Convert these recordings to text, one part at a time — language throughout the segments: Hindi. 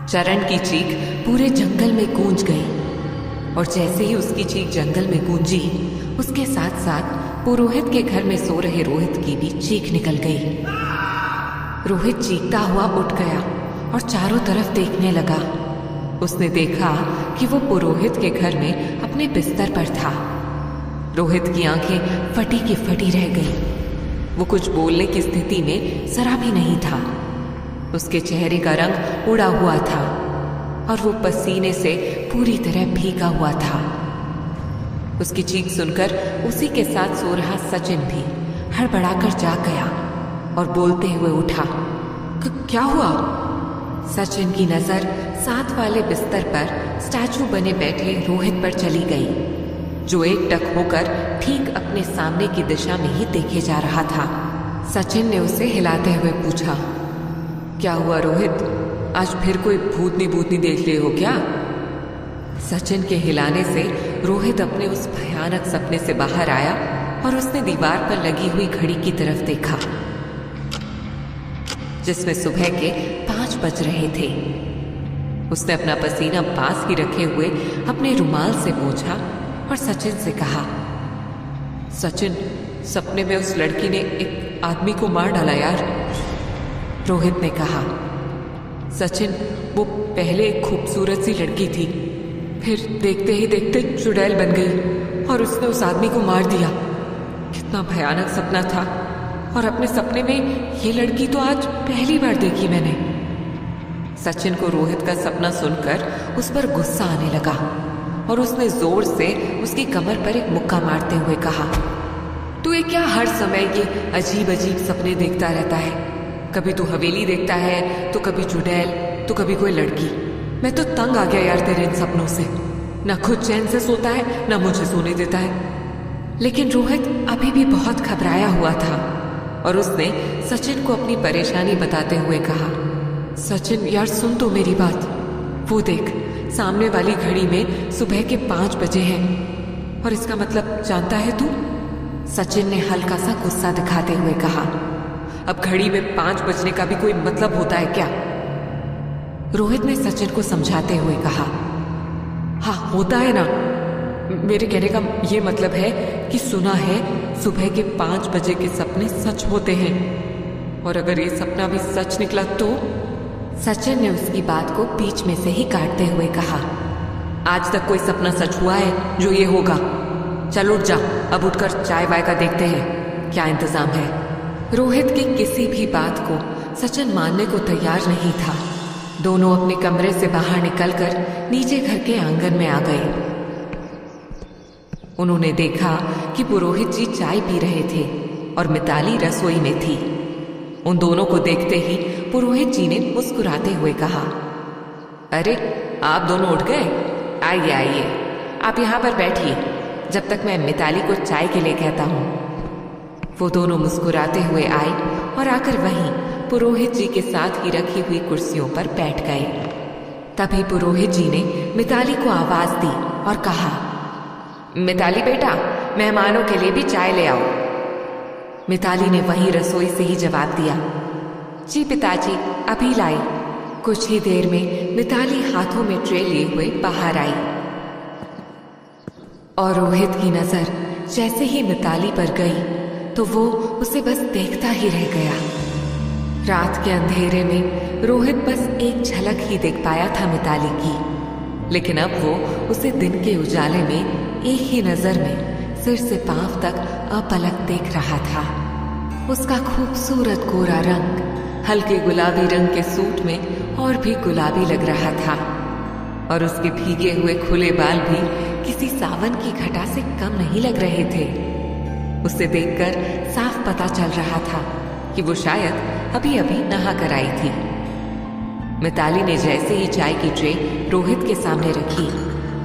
चरण की चीख पूरे जंगल में गूंज गई और जैसे ही उसकी चीख जंगल में गूंजी, उसके साथ साथ पुरोहित के घर में सो रहे रोहित की भी चीख निकल गई। रोहित चीखता हुआ उठ गया और चारों तरफ देखने लगा। उसने देखा कि वो पुरोहित के घर में अपने बिस्तर पर था। रोहित की आंखें फटी की फटी रह गई। वो कुछ बोलने की स्थिति में जरा भी नहीं था। उसके चेहरे का रंग उड़ा हुआ था और वो पसीने से पूरी तरह भीगा हुआ था। उसकी चीख सुनकर उसी के साथ सो रहा सचिन भी हड़बड़ाकर जाग गया और बोलते हुए उठा। क्या हुआ? सचिन की नजर साथ वाले बिस्तर पर स्टैचू बने बैठे रोहित पर चली गई, जो एकटक होकर ठीक अपने सामने की दिशा में ही देखे जा रहा था। सचिन ने उसे हिलाते हुए पूछा, क्या हुआ रोहित? आज फिर कोई भूतनी भूतनी देख लिए हो क्या? सचिन के हिलाने से रोहित अपने उस भयानक सपने से बाहर आया और उसने दीवार पर लगी हुई घड़ी की तरफ देखा, जिसमें सुबह के 5 बज रहे थे। उसने अपना पसीना पास ही रखे हुए अपने रुमाल से पोंछा और सचिन से कहा, सचिन, सपने में उस लड़की ने एक आदमी को मार डाला यार। रोहित ने कहा, सचिन, वो पहले एक खूबसूरत सी लड़की थी, फिर देखते ही देखते चुड़ैल बन गई और उसने उस आदमी को मार दिया। कितना भयानक सपना था, और अपने सपने में ये लड़की तो आज पहली बार देखी मैंने। सचिन को रोहित का सपना सुनकर उस पर गुस्सा आने लगा और उसने जोर से उसकी कमर पर एक मुक्का मारते हुए कहा, तू ये क्या हर समय ये अजीब अजीब सपने देखता रहता है? कभी तू हवेली देखता है, तो कभी चुड़ैल, तो कभी कोई लड़की। मैं तो तंग आ गया यार तेरे इन सपनों से। ना खुद चैन से सोता है, ना मुझे सोने देता है। लेकिन रोहित अभी भी बहुत घबराया हुआ था और उसने सचिन को अपनी परेशानी बताते हुए कहा, सचिन यार सुन तो मेरी बात। वो देख, सामने वाली घड़ी में सुबह के 5 बजे हैं और इसका मतलब जानता है तू? सचिन ने हल्का सा गुस्सा दिखाते हुए कहा, अब घड़ी में 5 बजने का भी कोई मतलब होता है क्या? रोहित ने सचिन को समझाते हुए कहा, हाँ होता है ना। मेरे कहने का ये मतलब है कि सुना है सुबह के 5 बजे के सपने सच होते हैं, और अगर ये सपना भी सच निकला तो? सचिन ने उसकी बात को बीच में से ही काटते हुए कहा, आज तक कोई सपना सच हुआ है जो ये होगा? चल उठ जा, अब उठकर चाय वाय का देखते हैं क्या इंतजाम है। रोहित की किसी भी बात को सचिन मानने को तैयार नहीं था। दोनों अपने कमरे से बाहर निकलकर नीचे घर के आंगन में आ गए। उन्होंने देखा कि पुरोहित जी चाय पी रहे थे और मिताली रसोई में थी। उन दोनों को देखते ही पुरोहित जी ने मुस्कुराते हुए कहा, अरे आप दोनों उठ गए? आइए आइए, आप यहाँ पर बैठिए जब तक मैं मिताली को चाय के लिए कहता हूँ। वो दोनों मुस्कुराते हुए आए और आकर वहीं पुरोहित जी के साथ ही रखी हुई कुर्सियों पर बैठ गए। तभी पुरोहित जी ने मिताली को आवाज दी और कहा, मिताली बेटा, मेहमानों के लिए भी चाय ले आओ। मिताली ने वहीं रसोई से ही जवाब दिया, जी पिताजी, अभी लाई। कुछ ही देर में मिताली हाथों में ट्रे लिए हुए बाहर आई और रोहित की नजर जैसे ही मिताली पर गई तो वो उसे बस देखता ही रह गया। रात के अंधेरे में रोहित बस एक झलक ही देख पाया था मिताली की, लेकिन अब वो उसे दिन के उजाले में एक ही नजर में सिर से पांव तक अपलक देख रहा था। उसका खूबसूरत गोरा रंग हल्के गुलाबी रंग के सूट में और भी गुलाबी लग रहा था और उसके भीगे हुए खुले बाल भी किसी सावन की घटा से कम नहीं लग रहे थे। उसे देखकर साफ पता चल रहा था कि वो शायद अभी अभी नहा कर आई थी। मिताली ने जैसे ही चाय की ट्रे रोहित के सामने रखी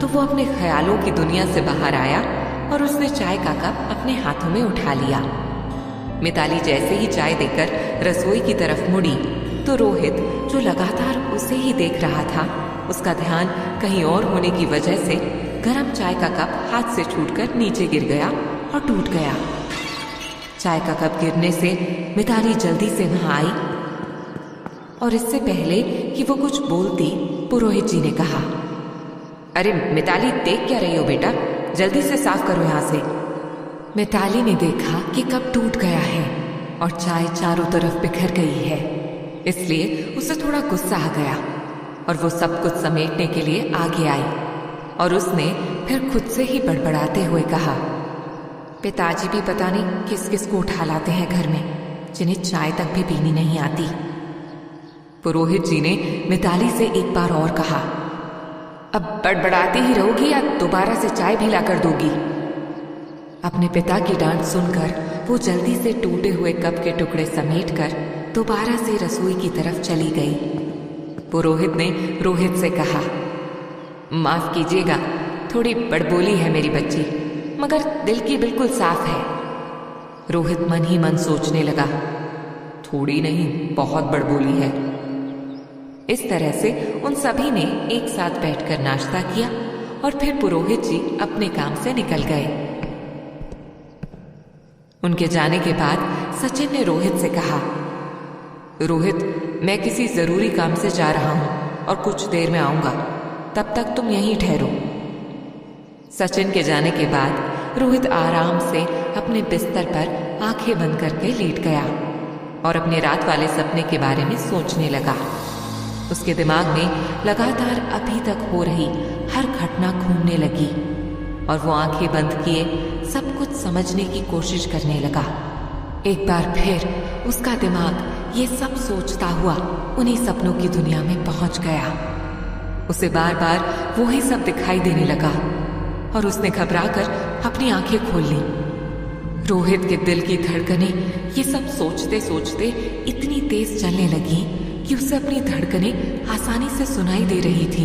तो वो अपने ख्यालों की दुनिया से बाहर आया और उसने चाय का कप अपने हाथों में उठा लिया। मिताली जैसे ही चाय देकर रसोई की तरफ मुड़ी तो रोहित, जो लगातार उसे ही देख रहा था, उसका ध्यान कहीं और होने की वजह से गर्म चाय का कप हाथ से छूटकर नीचे गिर गया और टूट गया। चाय का कप गिरने से मिताली जल्दी से वहां आई और इससे पहले कि वो कुछ बोलती पुरोहित जी ने कहा, अरे मिताली, देख क्या रही हो बेटा? जल्दी से साफ करो यहां से। मिताली ने देखा कि कप टूट गया है और चाय चारों तरफ बिखर गई है, इसलिए उसे थोड़ा गुस्सा आ गया और वो सब कुछ समेटने के लिए आगे आई और उसने फिर खुद से ही बड़बड़ाते हुए कहा, पिताजी भी पता नहीं किस किस को उठा लाते हैं घर में, जिन्हें चाय तक भी पीनी नहीं आती। पुरोहित जी ने मिताली से एक बार और कहा, अब बड़बड़ाती ही रहोगी या दोबारा से चाय भी लाकर दोगी? अपने पिता की डांट सुनकर वो जल्दी से टूटे हुए कप के टुकड़े समेटकर दोबारा से रसोई की तरफ चली गई। पुरोहित ने रोहित से कहा, माफ कीजिएगा, थोड़ी बड़बोली है मेरी बच्ची, मगर दिल की बिल्कुल साफ है। रोहित मन ही मन सोचने लगा, थोड़ी नहीं बहुत बड़बोली है। इस तरह से उन सभी ने एक साथ बैठकर नाश्ता किया और फिर पुरोहित जी अपने काम से निकल गए। उनके जाने के बाद सचिन ने रोहित से कहा, रोहित, मैं किसी जरूरी काम से जा रहा हूं और कुछ देर में आऊंगा, तब तक तुम यहीं ठहरो। सचिन के जाने के बाद रोहित आराम से अपने बिस्तर पर आंखें बंद करके लेट गया और अपने रात वाले सपने के बारे में सोचने लगा। उसके दिमाग में लगातार अभी तक हो रही हर घटना घूमने लगी और वो आंखें बंद किए सब कुछ समझने की कोशिश करने लगा। एक बार फिर उसका दिमाग ये सब सोचता हुआ उन्हीं सपनों की दुनिया में पहुंच गया। उसे बार बार वो ही सब दिखाई देने लगा और उसने घबराकर अपनी आंखें खोल ली। रोहित के दिल की धड़कनें ये सब सोचते सोचते इतनी तेज चलने लगी कि उसे अपनी धड़कनें आसानी से सुनाई दे रही थी।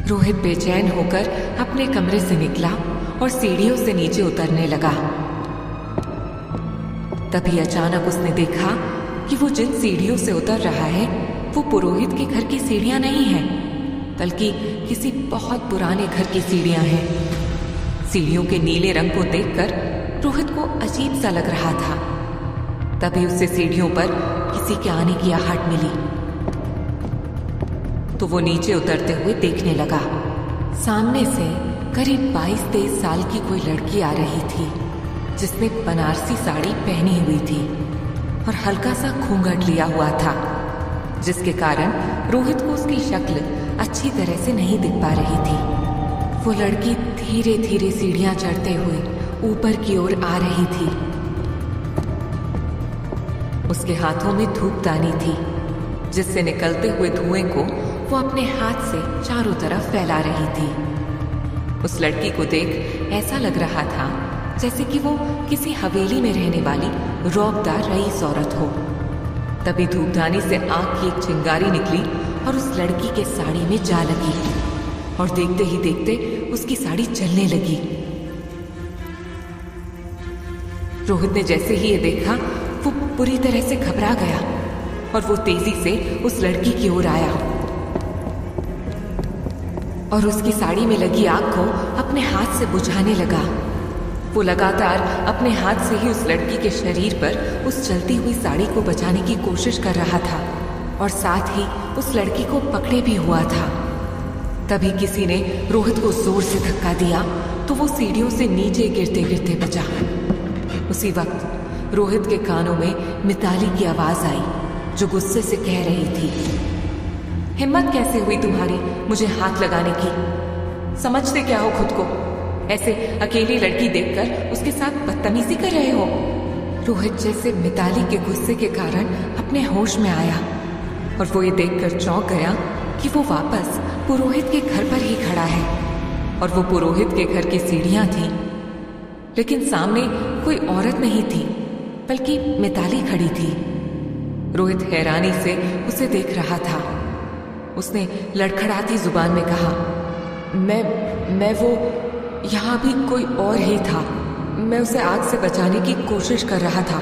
रोहित बेचैन होकर अपने कमरे से निकला और सीढ़ियों से नीचे उतरने लगा। तभी अचानक उसने देखा कि वो जिन सीढ़ियों से उतर रहा है वो पुरोहित के घर की सीढ़ियां नहीं हैं, बल्कि किसी बहुत पुराने घर की सीढ़ियां हैं। सीढ़ियों के नीले रंग को देखकर रोहित को अजीब सा लग रहा था। तभी उसे सीढ़ियों पर किसी के आने की आहट मिली तो वो नीचे उतरते हुए देखने लगा। सामने से करीब 22-23 साल की कोई लड़की आ रही थी जिसने बनारसी साड़ी पहनी हुई थी और हल्का सा घूंघट लिया हुआ था, जिसके कारण रोहित को उसकी शक्ल अच्छी तरह से नहीं दिख पा रही थी। वो लड़की धीरे धीरे सीढ़ियां चढ़ते हुए ऊपर की ओर आ रही थी। उसके हाथों में धूपदानी थी जिससे निकलते हुए धुएं को वो अपने हाथ से चारों तरफ फैला रही थी। उस लड़की को देख ऐसा लग रहा था जैसे कि वो किसी हवेली में रहने वाली रौबदार रईस औरत हो। तभी धूपदानी से आग की एक चिंगारी निकली और उस लड़की के साड़ी में जा लगी और देखते ही देखते उसकी साड़ी जलने लगी। रोहित ने जैसे ही ये देखा वो पूरी तरह से घबरा गया और वो तेजी से उस लड़की की ओर आया और उसकी साड़ी में लगी आग को अपने हाथ से बुझाने लगा। वो लगातार अपने हाथ से ही उस लड़की के शरीर पर उस जलती हुई साड़ी को बचाने की कोशिश कर रहा था और साथ ही उस लड़की को पकड़े भी हुआ था। तभी किसी ने रोहित को जोर से धक्का दिया तो वो सीढ़ियों से नीचे गिरते गिरते बचा। उसी वक्त रोहित के कानों में मिताली की आवाज आई जो गुस्से से कह रही थी, हिम्मत कैसे हुई तुम्हारी मुझे हाथ लगाने की? समझते क्या हो खुद को? ऐसे अकेली लड़की देखकर उसके साथ बदतमीजी कर रहे हो। रोहित जैसे मिताली के गुस्से के कारण अपने होश में आया और वो ये देखकर चौंक गया कि वो वापस पुरोहित के घर पर ही खड़ा है और वो पुरोहित के घर की सीढ़ियां थी, लेकिन सामने कोई औरत नहीं थी बल्कि मिताली खड़ी थी। रोहित हैरानी से उसे देख रहा था। उसने लड़खड़ाती जुबान में कहा, मैं वो यहाँ भी कोई और ही था। मैं उसे आग से बचाने की कोशिश कर रहा था।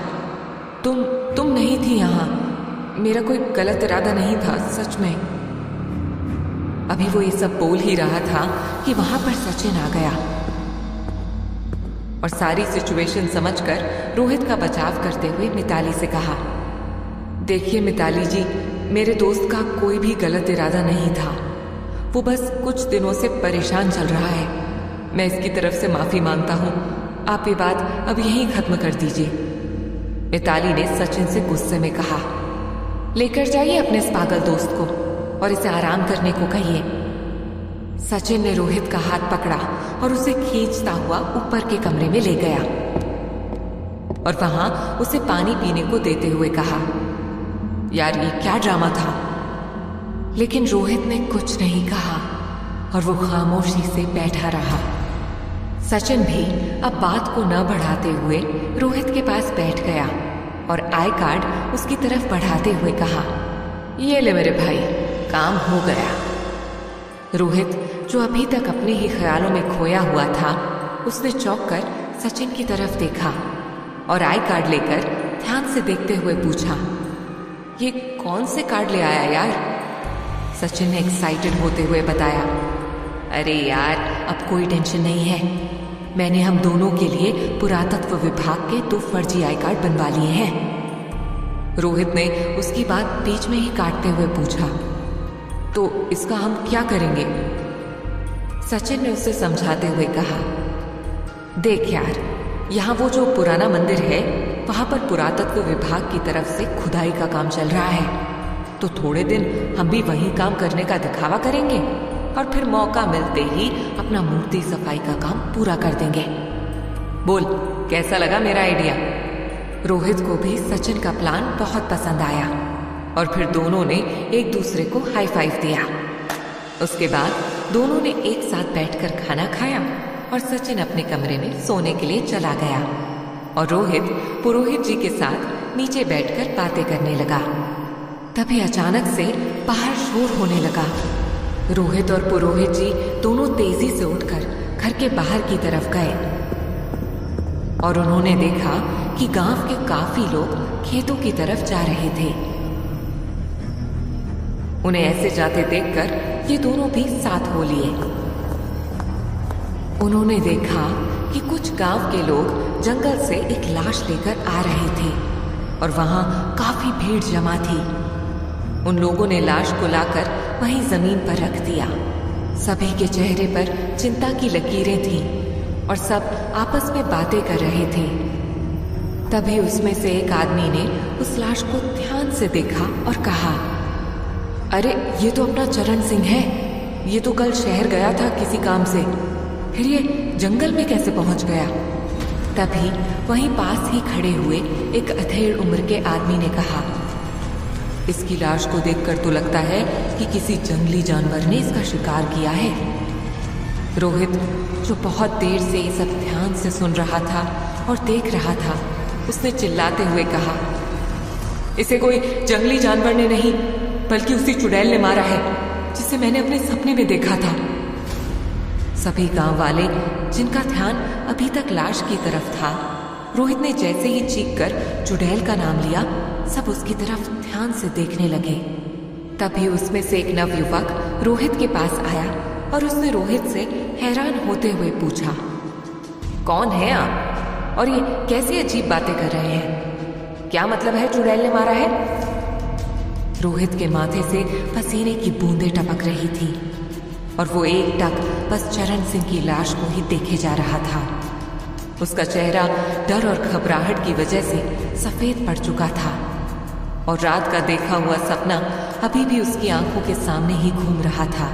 तुम नहीं थी यहाँ। मेरा कोई गलत इरादा नहीं था, सच में। अभी वो ये सब बोल ही रहा था कि वहां पर सचिन आ गया और सारी सिचुएशन समझकर रोहित का बचाव करते हुए मिताली से कहा, देखिए मिताली जी, मेरे दोस्त का कोई भी गलत इरादा नहीं था। वो बस कुछ दिनों से परेशान चल रहा है। मैं इसकी तरफ से माफी मांगता हूँ। आप ये बात अब यहीं खत्म कर दीजिए। मिताली ने सचिन से गुस्से में कहा। लेकर जाइए अपने इस पागल दोस्त को और इसे आराम करने को कहिए। सचिन ने रोहित का हाथ पकड़ा और उसे खींचता हुआ ऊपर के कमरे में ले गया और वहां उसे पानी पीने को देते हुए कहा, यार ये क्या ड्रामा था। लेकिन रोहित ने कुछ नहीं कहा और वो खामोशी से बैठा रहा। सचिन भी अब बात को न बढ़ाते हुए रोहित के पास बैठ गया और आई कार्ड उसकी तरफ बढ़ाते हुए कहा, ये ले मेरे भाई, काम हो गया। रोहित जो अभी तक अपने ही ख्यालों में खोया हुआ था, उसने चौंक कर सचिन की तरफ देखा और आई कार्ड लेकर ध्यान से देखते हुए पूछा, ये कौन से कार्ड ले आया यार? सचिन ने एक्साइटेड होते हुए बताया, अरे यार अब कोई टेंशन नहीं है। मैंने हम दोनों के लिए पुरातत्व विभाग के 2 फर्जी आई कार्ड बनवा लिए हैं। रोहित ने उसकी बात बीच में ही काटते हुए पूछा, तो इसका हम क्या करेंगे? सचिन ने उसे समझाते हुए कहा, देख यार, यहाँ वो जो पुराना मंदिर है वहां पर पुरातत्व विभाग की तरफ से खुदाई का काम चल रहा है, तो थोड़े दिन हम भी वही काम करने का दिखावा करेंगे और फिर मौका मिलते ही अपना मूर्ति सफाई का काम पूरा कर देंगे। बोल, कैसा लगा मेरा आइडिया? रोहित को भी सचिन का प्लान बहुत पसंद आया और फिर दोनों ने एक दूसरे को हाई फाइव दिया। उसके बाद दोनों ने एक साथ बैठकर खाना खाया और सचिन अपने कमरे में सोने के लिए चला गया और रोहित पुरोहित जी के साथ नीचे बैठकर बातें करने लगा। तभी अचानक से बाहर शोर होने लगा। रोहित और पुरोहित जी दोनों तेजी से उठकर घर के बाहर की तरफ गए और उन्होंने देखा कि गांव के काफी लोग खेतों की तरफ जा रहे थे। उन्हें ऐसे जाते देखकर ये दोनों भी साथ हो लिए। उन्होंने देखा कि कुछ गांव के लोग जंगल से एक लाश लेकर आ रहे थे और वहां काफी भीड़ जमा थी। उन लोगों ने लाश को लाकर वहीं जमीन पर रख दिया। सभी के चेहरे पर चिंता की लकीरें थीं और सब आपस में बातें कर रहे थे। तभी उसमें से एक आदमी ने उस लाश को ध्यान से देखा और कहा, अरे ये तो अपना चरण सिंह है। ये तो कल शहर गया था किसी काम से, फिर ये जंगल में कैसे पहुंच गया? तभी वहीं पास ही खड़े हुए एक अधेड़ उम्र के आदमी ने कहा, इसकी लाश को देखकर तो लगता है कि किसी जंगली जानवर ने इसका शिकार किया है। रोहित जो बहुत देर से ये सब ध्यान से सुन रहा था और देख रहा था, उसने चिल्लाते हुए कहा, इसे कोई जंगली जानवर ने नहीं बल्कि उसी चुड़ैल ने मारा है जिसे मैंने अपने सपने में देखा था। सभी गांव वाले जिनका ध्यान अभी तक लाश की तरफ था, रोहित ने जैसे ही चीख कर चुड़ैल का नाम लिया, सब उसकी तरफ ध्यान से देखने लगे। तभी उसमें से एक नवयुवक रोहित के पास आया और उसने रोहित से हैरान होते हुए पूछा, कौन है आप और ये कैसी अजीब बातें कर रहे हैं? क्या मतलब है चुड़ैल ने मारा है? रोहित के माथे से पसीने की बूंदें टपक रही थी और वो एकटक बस चरण सिंह की लाश को ही देखे जा रहा था। उसका चेहरा डर और घबराहट की वजह से सफेद पड़ चुका था और रात का देखा हुआ सपना अभी भी उसकी आंखों के सामने ही घूम रहा था।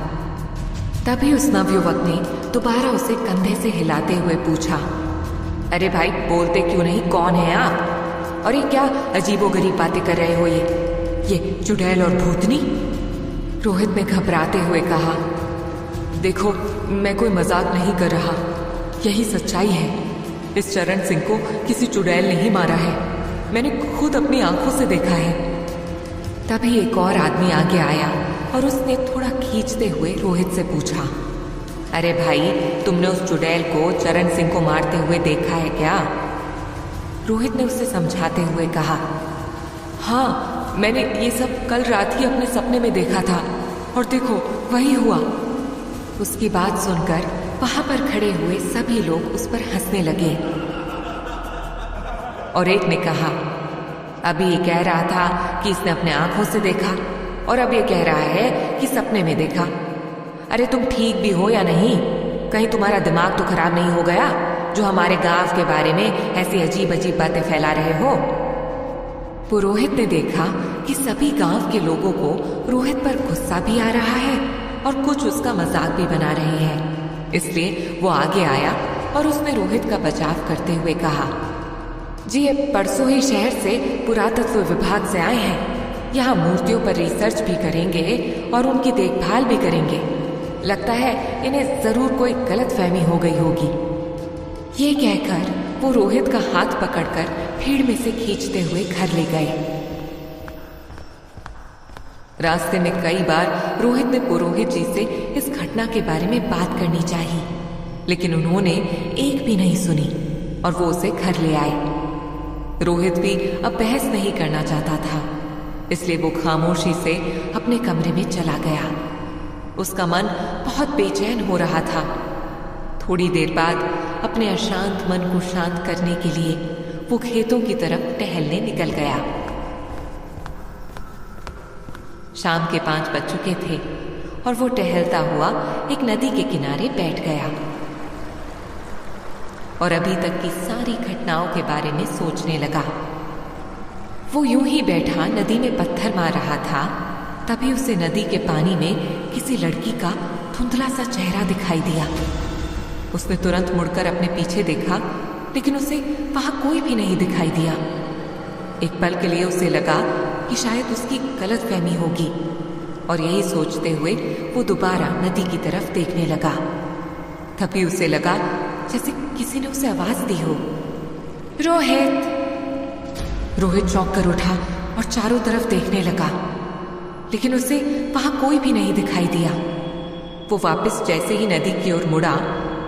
तभी उस नवयुवक ने दोबारा उसे कंधे से हिलाते हुए पूछा, अरे भाई बोलते क्यों नहीं, कौन है आप और ये क्या अजीबोगरीब बातें कर रहे हो? ये चुड़ैल और भूतनी? रोहित ने घबराते हुए कहा, देखो मैं कोई मजाक नहीं कर रहा, यही सच्चाई है। इस चरण सिंह को किसी चुड़ैल ने ही मारा है, मैंने खुद अपनी आंखों से देखा है। तभी एक और आदमी आगे आया और उसने थोड़ा खींचते हुए रोहित से पूछा, अरे भाई तुमने उस चुड़ैल को चरण सिंह को मारते हुए देखा है क्या? रोहित ने उसे समझाते हुए कहा, हाँ मैंने ये सब कल रात ही अपने सपने में देखा था और देखो वही हुआ। उसकी बात सुनकर वहां पर खड़े हुए सभी लोग उस पर हंसने लगे और एक ने कहा, अभी ये कह रहा था कि इसने अपने आंखों से देखा, और अब ये कह रहा है कि सपने में देखा। अरे तुम ठीक भी हो या नहीं? कहीं तुम्हारा दिमाग तो खराब नहीं हो गया जो हमारे गांव के बारे में ऐसी अजीब अजीब बातें फैला रहे हो? पुरोहित ने देखा कि सभी गांव के लोगों को रोहित पर गुस्सा भी आ रहा है और कुछ उसका मजाक भी बना रहे हैं। इसलिए वो आगे आया और उसने रोहित का बचाव करते हुए कहा, जी ये परसों ही शहर से पुरातत्व विभाग से आए हैं। यहाँ मूर्तियों पर रिसर्च भी करेंगे और उनकी देखभाल भी करेंगे। लगता है इन्हें जरूर कोई गलतफहमी हो गई होगी। ये कहकर वो रोहित का हाथ पकड़कर भीड़ में से खींचते हुए घर ले गए। रास्ते में कई बार रोहित ने पुरोहित जी से इस घटना के बारे में बात करनी चाहिए, लेकिन उन्होंने एक भी नहीं सुनी और वो उसे घर ले आए। रोहित भी अब बहस नहीं करना चाहता था, इसलिए वो खामोशी से अपने कमरे में चला गया। उसका मन बहुत बेचैन हो रहा था। थोड़ी देर बाद अपने अशांत मन को शांत करने के लिए वो खेतों की तरफ टहलने निकल गया। शाम के 5 बज चुके थे और वो टहलता हुआ एक नदी के किनारे बैठ गया और अभी तक की सारी घटनाओं के बारे में सोचने लगा। वो यूं ही बैठा नदी में पत्थर मार रहा था, तभी उसे नदी के पानी में किसी लड़की का धुंधला सा चेहरा दिखाई दिया। उसने तुरंत मुड़कर अपने पीछे देखा, लेकिन उसे वहां कोई भी नहीं दिखाई दिया। एक पल के लिए उसे लगा कि शायद उसकी गलतफहमी होगी और यही सोचते हुए वो दोबारा नदी की तरफ देखने लगा। तभी उसे लगा जैसे किसी ने उसे आवाज दी हो, रोहित। रोहित चौंक कर उठा और चारों तरफ देखने लगा, लेकिन उसे वहां कोई भी नहीं दिखाई दिया। वो वापस जैसे ही नदी की ओर मुड़ा,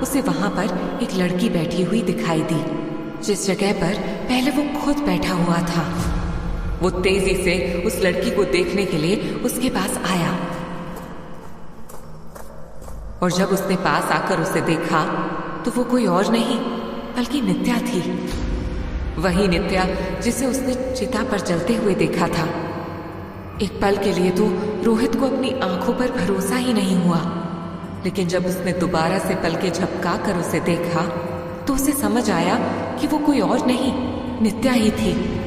उसे वहां पर एक लड़की बैठी हुई दिखाई दी, जिस जगह पर पहले वो खुद बैठा हुआ था। वो तेजी से उस लड़की को देखने के लिए उसके पास आया और जब उसने पास आकर उसे देखा तो वो कोई और नहीं बल्कि नित्या थी। वही नित्या जिसे उसने चिता पर जलते हुए देखा था। एक पल के लिए तो रोहित को अपनी आंखों पर भरोसा ही नहीं हुआ, लेकिन जब उसने दोबारा से पलकें झपका कर उसे देखा तो उसे समझ आया कि वो कोई और नहीं, नित्या ही थी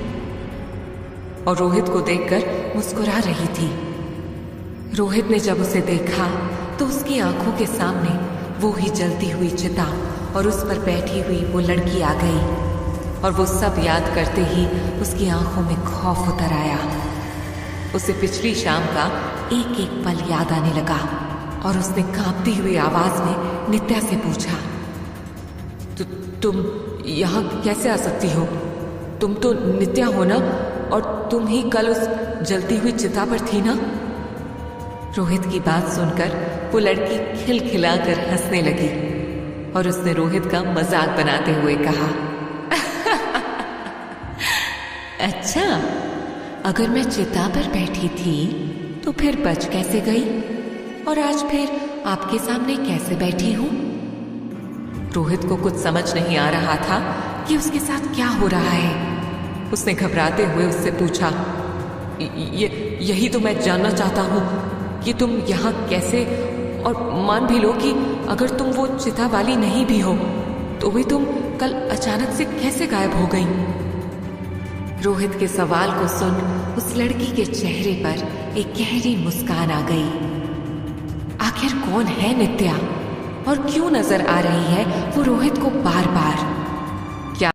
और रोहित को देखकर मुस्कुरा रही थी। रोहित ने जब उसे देखा तो उसकी आंखों के सामने वो ही जलती हुई चिता और उस पर बैठी हुई वो लड़की आ गई और वो सब याद करते ही उसकी आंखों में खौफ उतर आया। उसे पिछली शाम का एक एक पल याद आने लगा और उसने कांपती हुई आवाज में नित्या से पूछा, तुम यहाँ कैसे आ सकती हो? तुम तो नित्या हो ना, और तुम ही कल उस जलती हुई चिता पर थी ना? रोहित की बात सुनकर वो लड़की खिलखिलाकर हंसने लगी और उसने रोहित का मजाक बनाते हुए कहा, अच्छा, अगर मैं चिता पर बैठी थी तो फिर बच कैसे गई और आज फिर आपके सामने कैसे बैठी हूं? रोहित को कुछ समझ नहीं आ रहा था कि उसके साथ क्या हो रहा है। उसने घबराते हुए उससे पूछा, यही तो मैं जानना चाहता हूं कि तुम यहाँ कैसे, और मान भी लो कि अगर तुम वो चिता वाली नहीं भी हो तो भी तुम कल अचानक से कैसे गायब हो गई? रोहित के सवाल को सुन उस लड़की के चेहरे पर एक गहरी मुस्कान आ गई। आखिर कौन है नित्या और क्यों नजर आ रही है वो रोहित को बार बार?